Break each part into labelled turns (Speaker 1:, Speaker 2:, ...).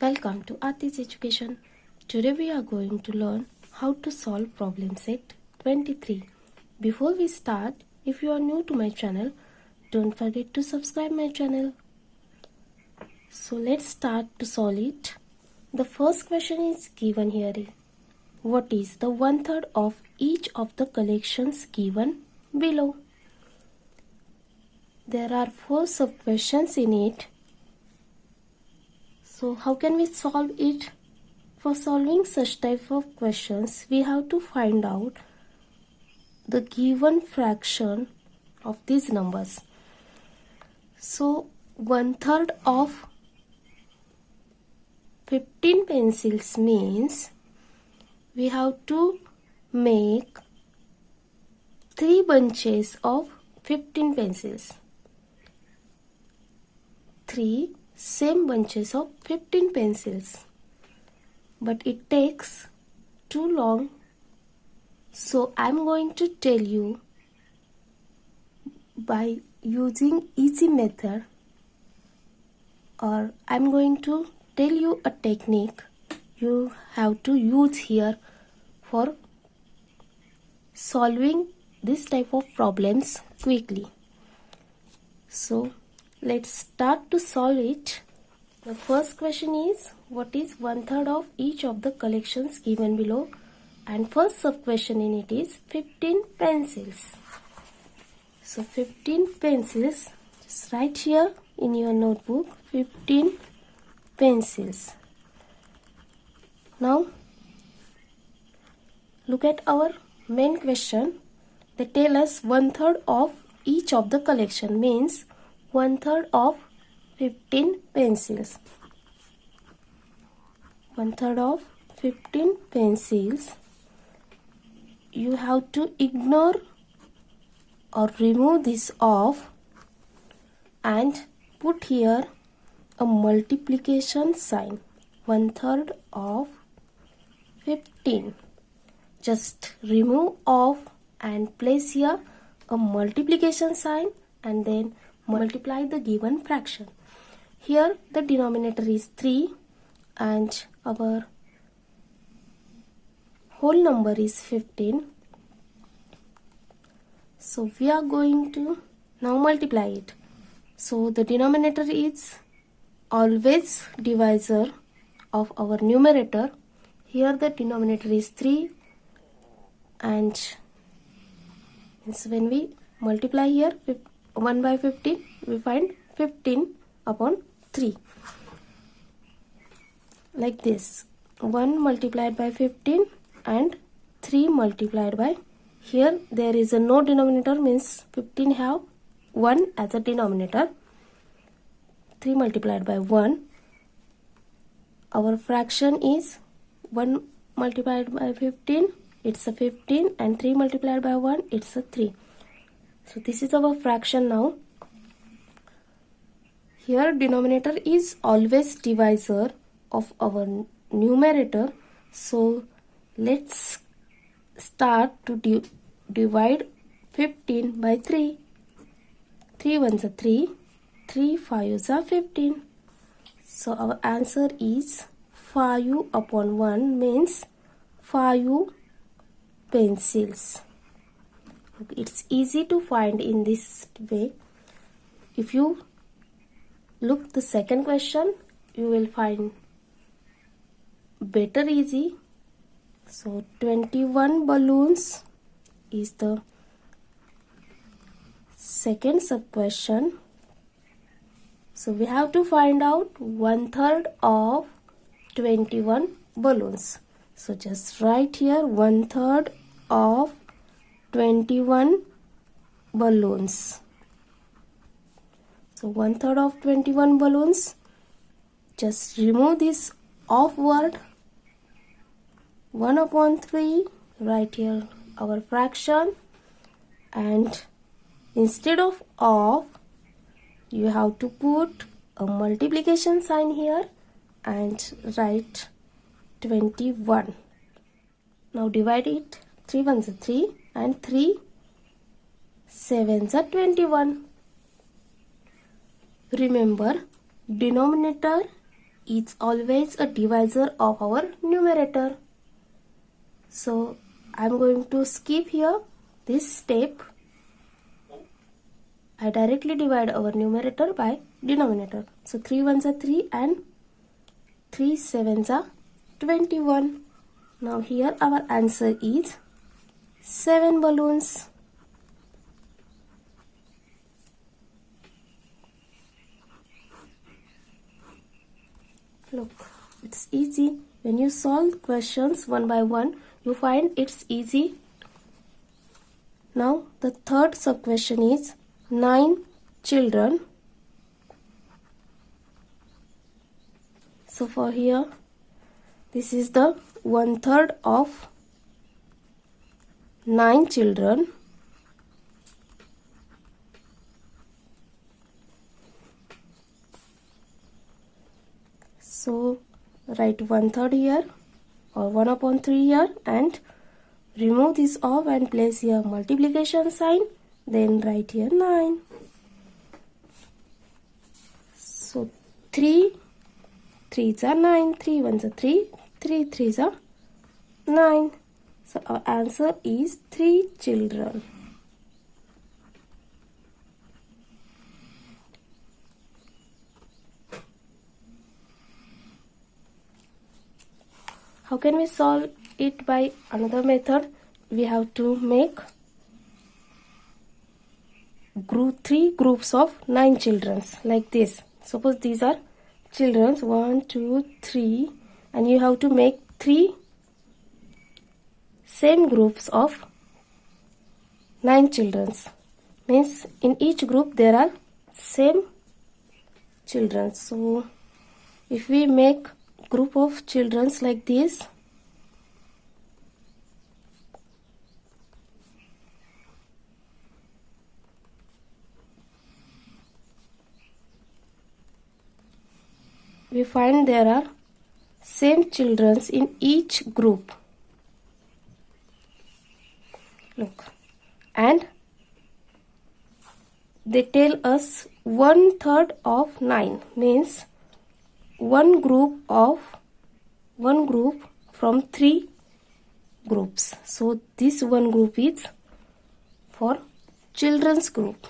Speaker 1: Welcome to Aarti's Education. Today we are going to learn how to solve problem set 23. Before we start, if you are new to my channel, don't forget to subscribe my channel. So let's start to solve it. The first question is given here. What is the 1/3 of each of the collections given below? There are 4 sub-questions in it. So how can we solve it? For solving such type of questions, we have to find out the given fraction of these numbers. So 1/3 of 15 pencils means we have to make 3 bunches of 15 pencils. 3 same bunches of 15 pencils. But it takes too long, so I'm going to tell you by using easy method, or I'm going to tell you a technique you have to use here for solving this type of problems quickly. So let's start to solve it. The first question is, what is 1/3 of each of the collections given below? And first sub question in it is 15 pencils. So 15 pencils, just write here in your notebook, 15 pencils. Now look at our main question. They tell us 1/3 of each of the collection means 1/3 of 15 pencils. 1/3 of 15 pencils. You have to ignore or remove this off and put here a multiplication sign. 1/3 of 15. Just remove off and place here a multiplication sign and then multiply the given fraction. Here the denominator is 3 and our whole number is 15. So we are going to now multiply it. So the denominator is always divisor of our numerator. Here the denominator is 3 and when we multiply here 1 by 15, we find 15 upon 3. Like this, 1 multiplied by 15 and 3 multiplied by, here there is a no denominator, means 15 have 1 as a denominator. 3 multiplied by 1. Our fraction is 1 multiplied by 15, it's a 15, and 3 multiplied by 1, it's a 3. So this is our fraction now. Here denominator is always divisor of our numerator. So let's start to divide 15 by 3. 3 ones are 3, 3 5s are 15. So our answer is 5 upon 1 means 5 pencils. It's easy to find in this way. If you look the second question, you will find better easy. So 21 balloons is the second sub question. So we have to find out 1/3 of 21 balloons. So just write here 1/3 of 21 balloons. So 1/3 of 21 balloons. Just remove this off word. 1 upon 3. Write here our fraction, and instead of off, you have to put a multiplication sign here and write 21. Now divide it. 3 ones are 3 and 3 sevens are 21. Remember, denominator is always a divisor of our numerator. So I'm going to skip here this step. I directly divide our numerator by denominator. So 3 ones are 3 and 3 sevens are 21. Now here our answer is 7 balloons. Look, it's easy. When you solve questions one by one, you find it's easy. Now the third sub question is 9 children. So for here, this is the 1/3 of 9 children. So write 1/3 here or 1/3 here and remove this off and place here multiplication sign. Then write here 9. So 3 3s are 9, 3 ones are 3, 3 3s are 9. So our answer is 3 children. How can we solve it by another method? We have to make three groups of 9 children like this. Suppose these are children 1, 2, 3, and you have to make 3 same groups of 9 children. Means in each group there are same children. So if we make group of children like this, we find there are same children in each group. Look, and they tell us 1/3 of 9 means one group from 3 groups. So this one group is for children's group.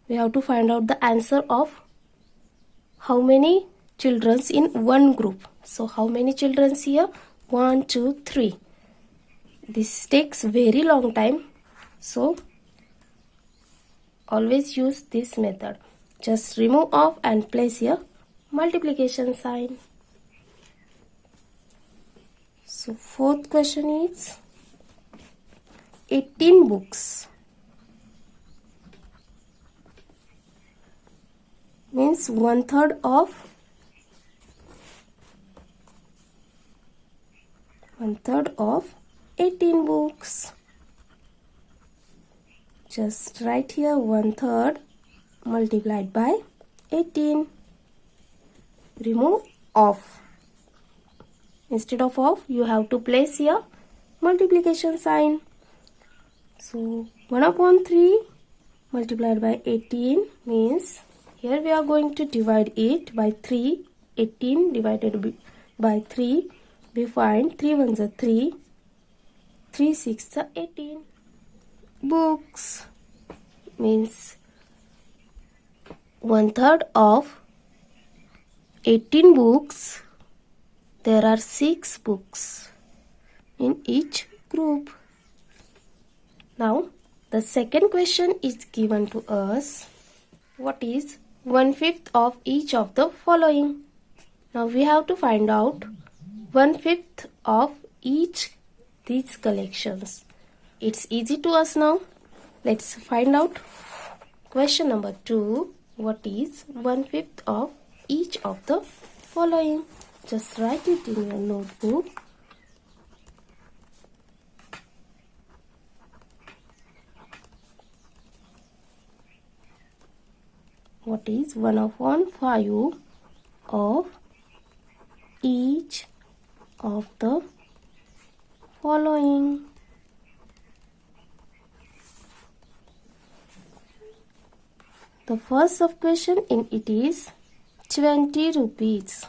Speaker 1: We have to find out the answer of how many children in one group. So how many children here? 1, 2, 3. This takes very long time. So always use this method. Just remove off and place here multiplication sign. So fourth question is 18 books. Means 1/3 of 18 books. Just write here 1/3 multiplied by 18. Remove off. Instead of off, you have to place here multiplication sign. So 1/3 multiplied by 18 means here we are going to divide it by 3. 18 divided by 3. We find 3 ones are 3. 3 6 are 18. Books means 1/3 of 18 books. There are 6 books in each group. Now the second question is given to us. What is 1/5 of each of the following? Now we have to find out 1/5 of each these collections. It's easy to us now. Let's find out. Question number 2. What is 1/5 of each of the following? Just write it in your notebook. What is 1/5 of each of the following? The first sub question in it is 20 rupees.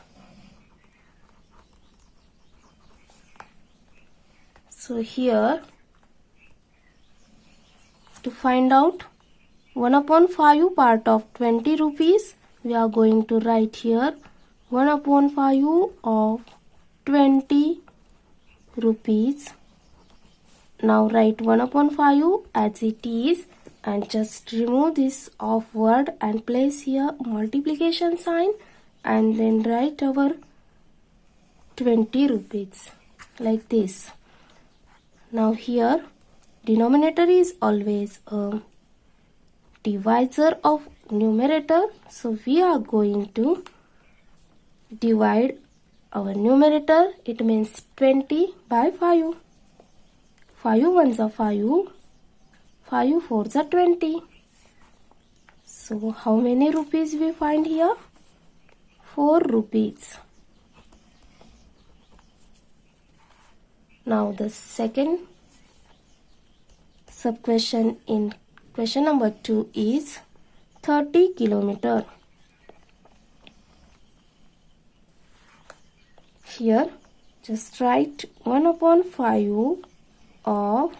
Speaker 1: So here, to find out 1 upon 5 part of 20 rupees, we are going to write here 1 upon 5 of 20 rupees. Now write 1 upon 5 as it is and just remove this off word and place here multiplication sign and then write our 20 rupees like this. Now here denominator is always a divisor of numerator, so we are going to divide our numerator, it means 20 by 5. 5 ones are 5, 5 fours are 20. So how many rupees we find here? 4 rupees. Now the second sub-question in question number 2 is 30 kilometer. Here just write 1 upon 5 of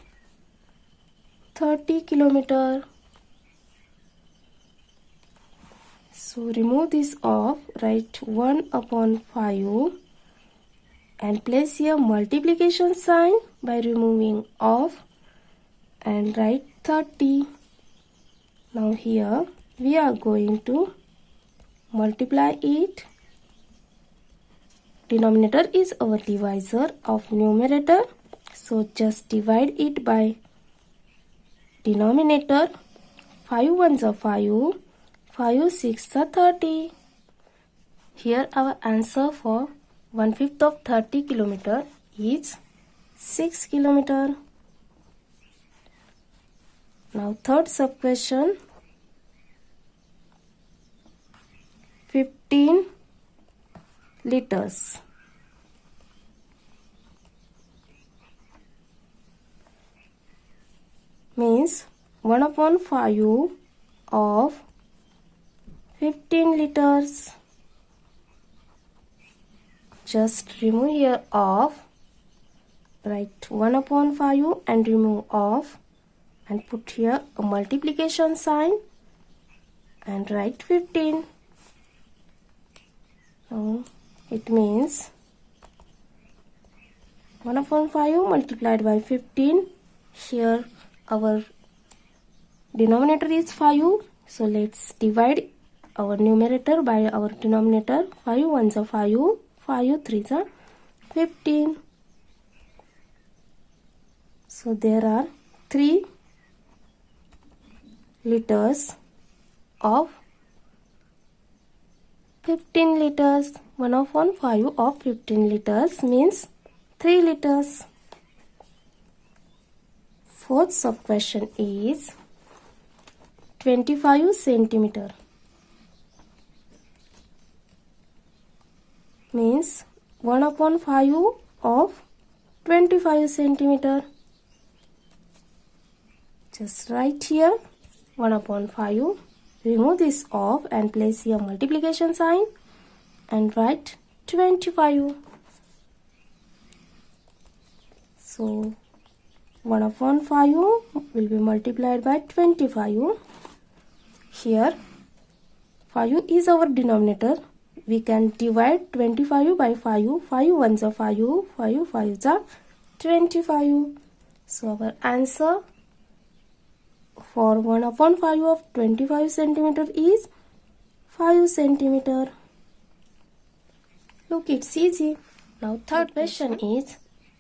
Speaker 1: 30 kilometer. So remove this off, write 1 upon 5 and place here multiplication sign by removing off and write 30. Now here we are going to multiply it. Denominator is our divisor of numerator, so just divide it by denominator. 5 ones are 5, 5 6 are 30. Here our answer for 1/5 of 30 kilometer is 6 kilometer. Now third sub question, 15 liters. Means 1 upon 5 of 15 liters. Just remove here off, write 1 upon 5 and remove off and put here a multiplication sign and write 15. Now it means 1 upon 5 multiplied by 15. Here our denominator is 5, so let's divide our numerator by our denominator. 5 ones are 5, 5 threes are 15. So there are 3 liters of 15 liters. 1 upon 5 of 15 liters means 3 liters. Fourth sub question is 25 centimeter. Means 1 upon 5 of 25 centimeter. Just write here 1 upon 5. Remove this off and place here multiplication sign and write 25. So 1 upon 5 will be multiplied by 25. Here 5 is our denominator. We can divide 25 by 5. 5 ones are 5, 5 fives are 25. So our answer for 1 upon 5 of 25 centimeter is 5 centimeter. Look, it's easy. Now third question is,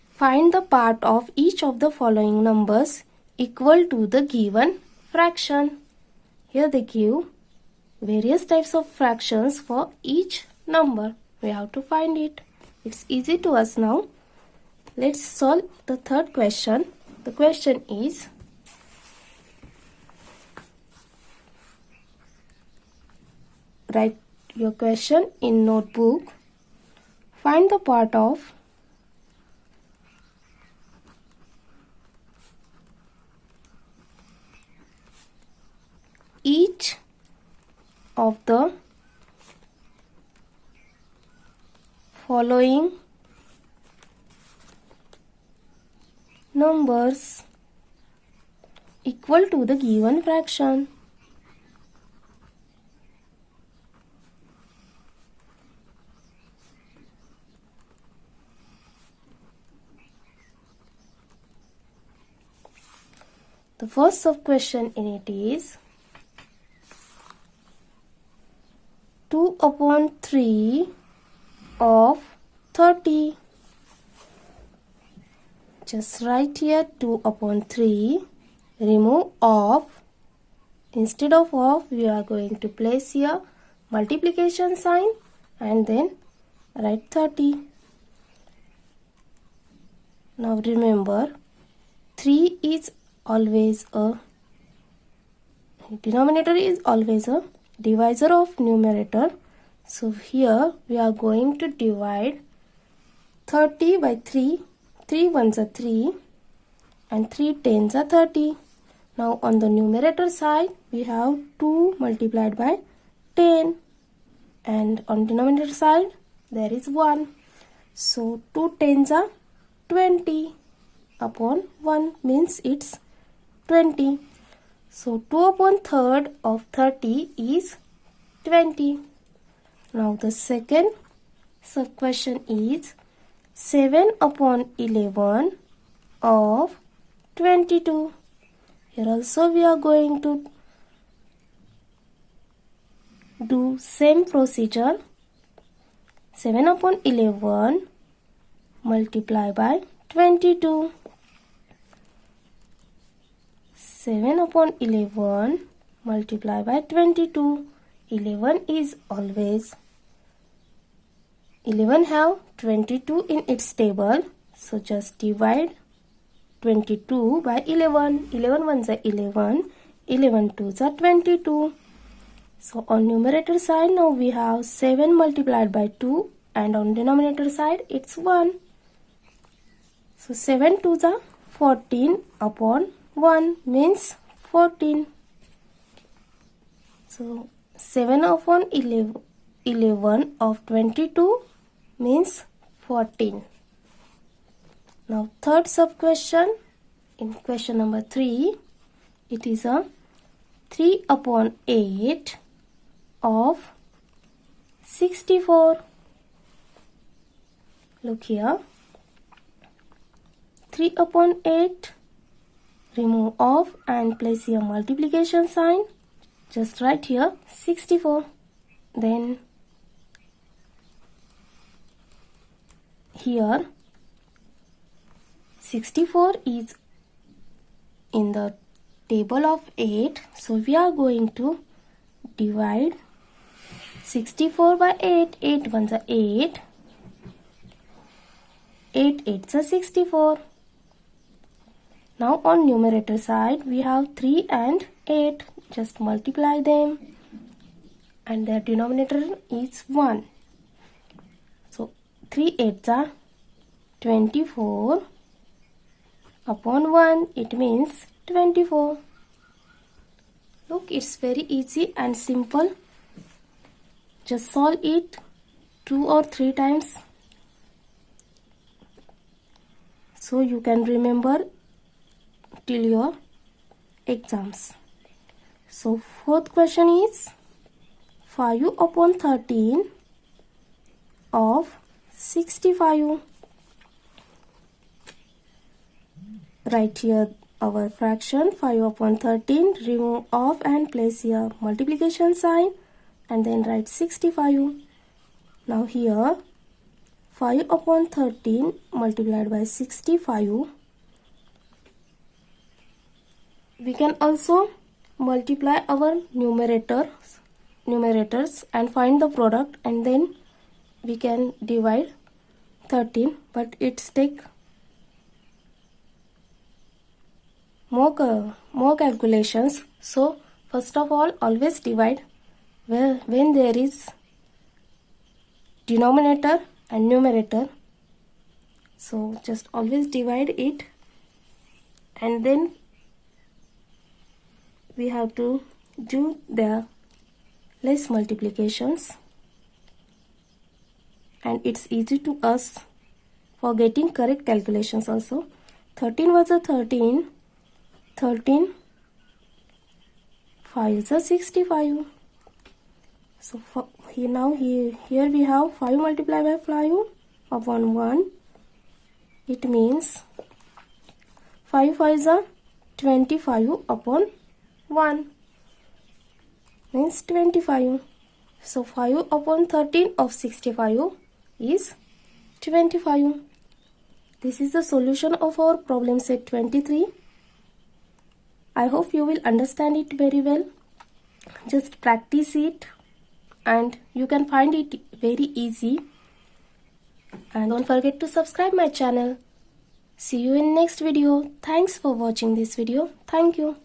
Speaker 1: find the part of each of the following numbers equal to the given fraction. Here they give various types of fractions for each number. We have to find it. It's easy to us now. Let's solve the third question. The question is, write your question in notebook. Find the part of each of the following numbers equal to the given fraction. The first sub question in it is 2 upon 3 of 30. Just write here 2 upon 3. Remove of. Instead of we are going to place here multiplication sign and then write 30. Now remember, 3 is always a denominator is always a divisor of numerator. So here we are going to divide 30 by 3. 3 ones are 3 and 3 tens are 30. Now on the numerator side we have 2 multiplied by 10 and on denominator side there is 1. So 2 tens are 20 upon 1 means it's 20. So 2 upon third of 30 is 20. Now the second sub question is 7 upon 11 of 22. Here also we are going to do same procedure. 7 upon 11 multiply by 22. 7 upon 11 multiply by 22. 11 is always 11 have 22 in its table, so just divide 22 by 11. 11 ones are 11, 11 twos are 22. So on numerator side now we have 7 multiplied by 2 and on denominator side it's 1. So 7 twos are 14 upon 1 means 14. So 7 upon 11 of 22 means 14. Now third sub question in question number 3, it is a 3 upon 8 of 64. Look here, 3 upon 8, remove off and place here multiplication sign. Just write here 64. Then here 64 is in the table of 8. So we are going to divide 64 by 8. 8 ones are 8. 8 eights are 64. Now on numerator side we have 3 and 8. Just multiply them and their denominator is 1. So 3 eights are 24 upon 1, it means 24. Look, it's very easy and simple. Just solve it 2 or 3 times so you can remember till your exams. So fourth question is 5 upon 13 of 65. Write here our fraction 5 upon 13, remove off and place here multiplication sign and then write 65. Now here 5 upon 13 multiplied by 65. We can also multiply our numerators and find the product and then we can divide 13, but it's take more calculations. So first of all always divide when there is denominator and numerator. So just always divide it and then we have to do the less multiplications and it's easy to us for getting correct calculations also. 13 was a 13, 13, 5 is a 65. So here we have 5 multiplied by 5 upon 1. It means 5 is a 25 upon 1 means 25. So 5 upon 13 of 65 is 25. This is the solution of our problem set 23. I hope you will understand it very well. Just practice it and you can find it very easy. And don't forget to subscribe my channel. See you in next video. Thanks for watching this video. Thank you.